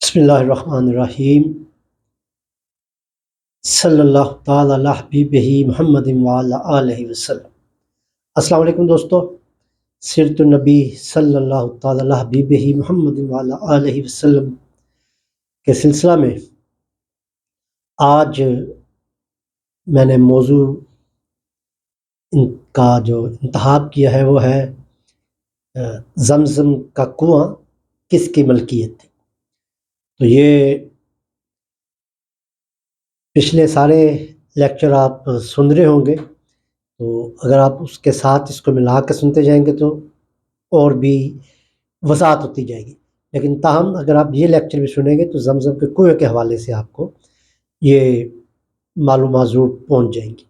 بسم اللہ الرحمن الرحیم صلی اللہ تعالی علی حبیبہ محمد وعلی آلہ وسلم۔ السلام علیکم دوستو، سیرت النبی صلی اللہ تعالی علی حبیبہ محمد وعلی آلہ وسلم کے سلسلہ میں آج میں نے موضوع کا جو انتخاب کیا ہے وہ ہے زمزم کا کنواں کس کی ملکیت تھی۔ تو یہ پچھلے سارے لیکچر آپ سن رہے ہوں گے، تو اگر آپ اس کے ساتھ اس کو ملا کے سنتے جائیں گے تو اور بھی وضاحت ہوتی جائے گی، لیکن تاہم اگر آپ یہ لیکچر بھی سنیں گے تو زمزم کے کنویں کے حوالے سے آپ کو یہ معلومات ضرور پہنچ جائیں گی۔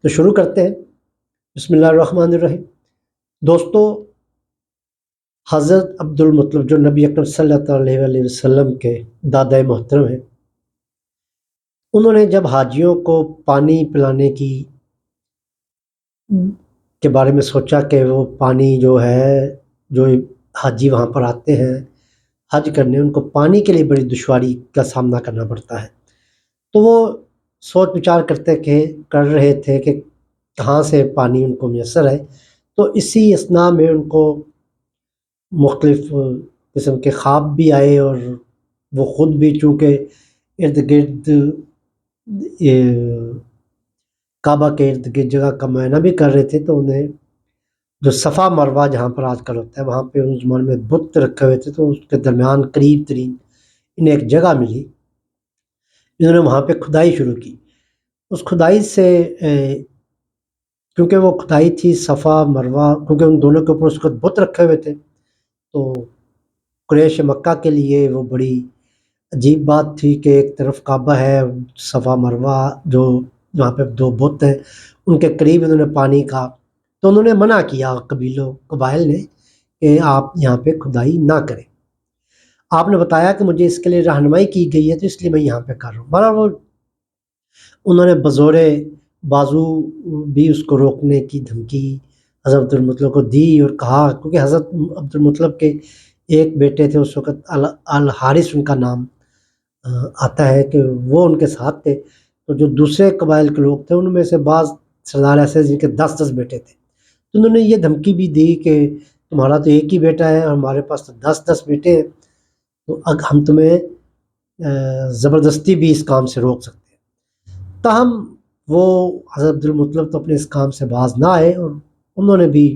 تو شروع کرتے ہیں، بسم اللہ الرحمن الرحیم۔ دوستو، حضرت عبد المطلب جو نبی اکرم صلی اللہ علیہ وسلم کے دادا محترم ہیں، انہوں نے جب حاجیوں کو پانی پلانے کے بارے میں سوچا کہ وہ پانی جو ہے، جو حاجی وہاں پر آتے ہیں حج کرنے، ان کو پانی کے لیے بڑی دشواری کا سامنا کرنا پڑتا ہے، تو وہ سوچ وچار کر رہے تھے کہ کہاں سے پانی ان کو میسر ہے۔ تو اسی اثناء میں ان کو مختلف قسم کے خواب بھی آئے، اور وہ خود بھی چونکہ ارد گرد کعبہ کے ارد گرد جگہ کا معائنہ بھی کر رہے تھے، تو انہیں جو صفا مروہ جہاں پر آج کل ہوتا ہے وہاں پہ اس زمانے میں بت رکھے ہوئے تھے، تو اس کے درمیان قریب ترین انہیں ایک جگہ ملی، انہوں نے وہاں پہ کھدائی شروع کی۔ اس کھدائی سے کیونکہ وہ کھدائی تھی صفا مروہ، کیونکہ ان دونوں کے اوپر اس وقت بت رکھے ہوئے تھے، تو قریش مکہ کے لیے وہ بڑی عجیب بات تھی کہ ایک طرف کعبہ ہے، صفا مروہ جو وہاں پہ دو بت ہیں ان کے قریب انہوں نے پانی کا، تو انہوں نے منع کیا قبائل نے کہ آپ یہاں پہ کھدائی نہ کریں۔ آپ نے بتایا کہ مجھے اس کے لیے رہنمائی کی گئی ہے، تو اس لیے میں یہاں پہ کر رہا ہوں۔ بہرحال انہوں نے بزور بازو بھی اس کو روکنے کی دھمکی حضرت عبد المطلب کو دی اور کہا، کیونکہ حضرت عبد المطلب کے ایک بیٹے تھے اس وقت، الحارث ان کا نام آتا ہے، کہ وہ ان کے ساتھ تھے، تو جو دوسرے قبائل کے لوگ تھے ان میں سے بعض سردار ایسے جن کے 10 بیٹے تھے، تو انہوں نے یہ دھمکی بھی دی کہ تمہارا تو ایک ہی بیٹا ہے اور ہمارے پاس تو 10 بیٹے ہیں، تو ہم تمہیں زبردستی بھی اس کام سے روک سکتے ہیں۔ تاہم وہ حضرت عبد المطلب تو اپنے اس کام سے باز نہ آئے، اور انہوں نے بھی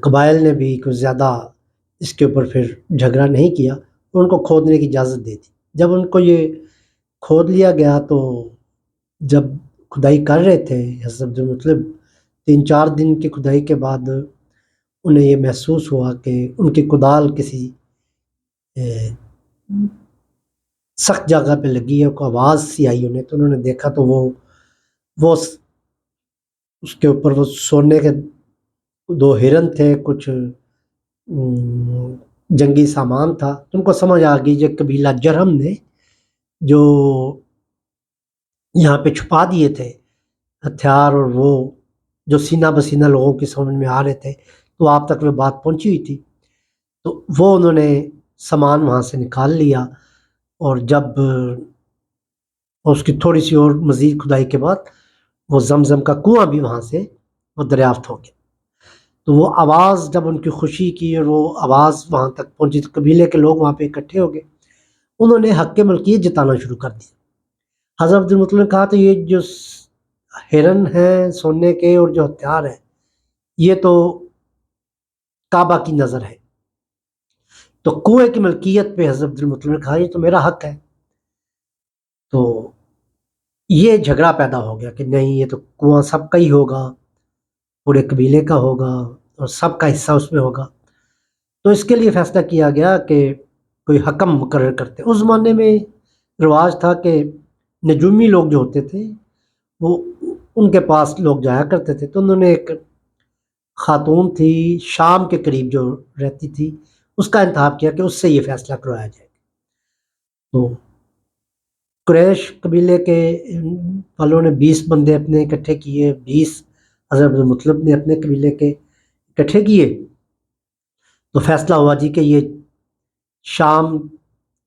قبائل نے بھی کچھ زیادہ اس کے اوپر پھر جھگڑا نہیں کیا، ان کو کھودنے کی اجازت دے دی۔ جب ان کو یہ کھود لیا گیا تو جب کھدائی کر رہے تھے حضرت عبد المطلب، 3-4 دن کی کھدائی کے بعد انہیں یہ محسوس ہوا کہ ان کی کدال کسی سخت جگہ پہ لگی ہے، کوئی آواز سی آئی انہیں، تو انہوں نے دیکھا تو وہ اس کے اوپر وہ سونے کے 2 ہرن تھے، کچھ جنگی سامان تھا، تو ان کو سمجھ آ گئی کہ قبیلہ جرہم نے جو یہاں پہ چھپا دیے تھے ہتھیار، اور وہ جو سینہ بسینہ لوگوں کی سمجھ میں آ رہے تھے، تو آپ تک وہ بات پہنچی ہوئی تھی، تو وہ انہوں نے سامان وہاں سے نکال لیا، اور جب اس کی تھوڑی سی اور مزید کھدائی کے بعد وہ زمزم کا کنواں بھی وہاں سے وہ دریافت ہو گیا۔ تو وہ آواز جب ان کی خوشی کی اور وہ آواز وہاں تک پہنچی، تو قبیلے کے لوگ وہاں پہ اکٹھے ہو گئے، انہوں نے حق ملکیت جتانا شروع کر دیا۔ حضرت عبد المطلب نے کہا تو یہ جو ہرن ہیں سونے کے اور جو ہتھیار ہے یہ تو کعبہ کی نظر ہے، تو کنویں کی ملکیت پہ حضرت عبد المطلب نے کہا یہ تو میرا حق ہے۔ تو یہ جھگڑا پیدا ہو گیا کہ نہیں، یہ تو کنواں سب کا ہی ہوگا، پورے قبیلے کا ہوگا اور سب کا حصہ اس میں ہوگا۔ تو اس کے لیے فیصلہ کیا گیا کہ کوئی حکم مقرر کرتے۔ اس زمانے میں رواج تھا کہ نجومی لوگ جو ہوتے تھے وہ ان کے پاس لوگ جایا کرتے تھے، تو انہوں نے ایک خاتون تھی شام کے قریب جو رہتی تھی، اس کا انتخاب کیا کہ اس سے یہ فیصلہ کروایا جائے۔ تو قریش قبیلے کے والوں نے 20 بندے اپنے اکٹھے کیے، 20 حضرت عبد المطلب نے اپنے قبیلے کے اکٹھے کیے، تو فیصلہ ہوا جی کہ یہ شام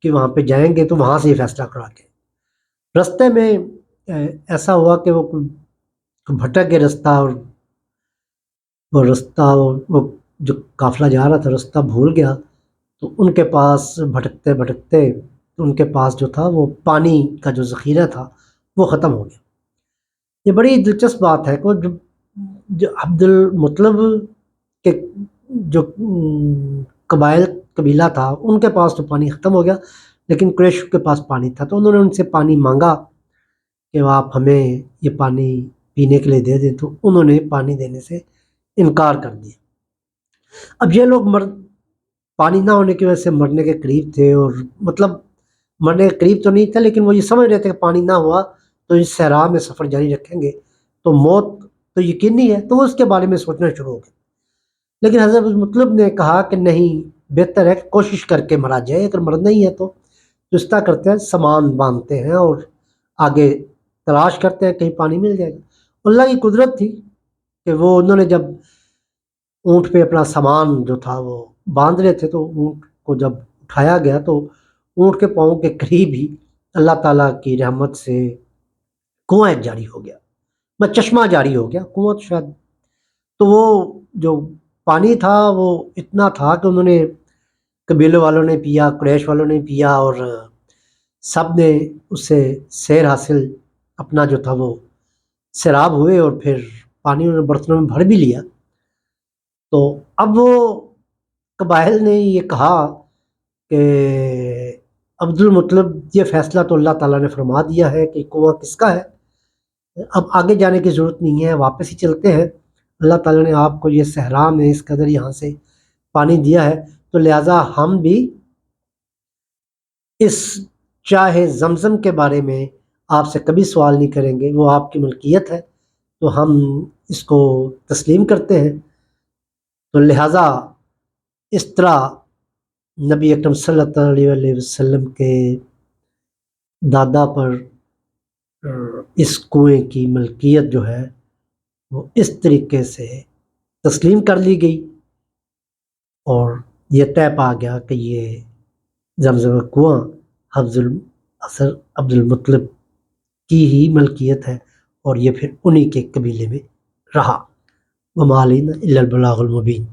کہ وہاں پہ جائیں گے تو وہاں سے یہ فیصلہ کرا کے رستے میں ایسا ہوا کہ وہ بھٹک گئے رستہ، اور وہ رستہ وہ جو قافلہ جا رہا تھا رستہ بھول گیا، تو ان کے پاس بھٹکتے بھٹکتے ان کے پاس جو تھا وہ پانی کا جو ذخیرہ تھا وہ ختم ہو گیا۔ یہ بڑی دلچسپ بات ہے کہ جو عبد المطلب کے جو قبیلہ تھا ان کے پاس تو پانی ختم ہو گیا، لیکن قریش کے پاس پانی تھا، تو انہوں نے ان سے پانی مانگا کہ آپ ہمیں یہ پانی پینے کے لیے دے دیں، تو انہوں نے پانی دینے سے انکار کر دیا۔ اب یہ لوگ پانی نہ ہونے کی وجہ سے مرنے کے قریب تھے، اور مطلب مرنے کے قریب تو نہیں تھے، لیکن وہ یہ سمجھ رہے تھے کہ پانی نہ ہوا تو اس صحرا میں سفر جاری رکھیں گے تو موت تو یقینی ہے، تو وہ اس کے بارے میں سوچنا شروع ہو گئے۔ لیکن حضرت مطلب نے کہا کہ نہیں، بہتر ہے کہ کوشش کر کے مرا جائے، اگر مرنا ہی ہے تو اس طرح کرتے ہیں، سامان باندھتے ہیں اور آگے تلاش کرتے ہیں کہیں پانی مل جائے گا۔ اللہ کی قدرت تھی کہ وہ انہوں نے جب اونٹ پہ اپنا سامان جو تھا وہ باندھ رہے تھے، تو اونٹ کو جب اٹھایا گیا تو اونٹ کے پاؤں کے قریب ہی اللہ تعالیٰ کی رحمت سے کنواں ایک جاری ہو گیا، میں چشمہ جاری ہو گیا، کنواں تو شاید، تو وہ جو پانی تھا وہ اتنا تھا کہ انہوں نے قبیلے والوں نے پیا، قریش والوں نے پیا، اور سب نے اس سے سیر حاصل، اپنا جو تھا وہ سیراب ہوئے، اور پھر پانی انہوں نے برتنوں میں بھر بھی لیا۔ تو اب وہ قبائل نے یہ کہا کہ عبد المطلب، یہ فیصلہ تو اللہ تعالیٰ نے فرما دیا ہے کہ کنواں کس کا ہے، اب آگے جانے کی ضرورت نہیں ہے، واپس ہی چلتے ہیں، اللہ تعالیٰ نے آپ کو یہ صحرا میں اس قدر یہاں سے پانی دیا ہے، تو لہٰذا ہم بھی اس چاہے زمزم کے بارے میں آپ سے کبھی سوال نہیں کریں گے، وہ آپ کی ملکیت ہے، تو ہم اس کو تسلیم کرتے ہیں۔ تو لہٰذا اس طرح نبی اکرم صلی اللہ علیہ وسلم کے دادا پر اس کنویں کی ملکیت جو ہے وہ اس طریقے سے تسلیم کر لی گئی، اور یہ طے پا گیا کہ یہ زمزم کنواں عبد المطلب کی ہی ملکیت ہے، اور یہ پھر انہی کے قبیلے میں رہا۔ وما علینا الا البلاغ المبین۔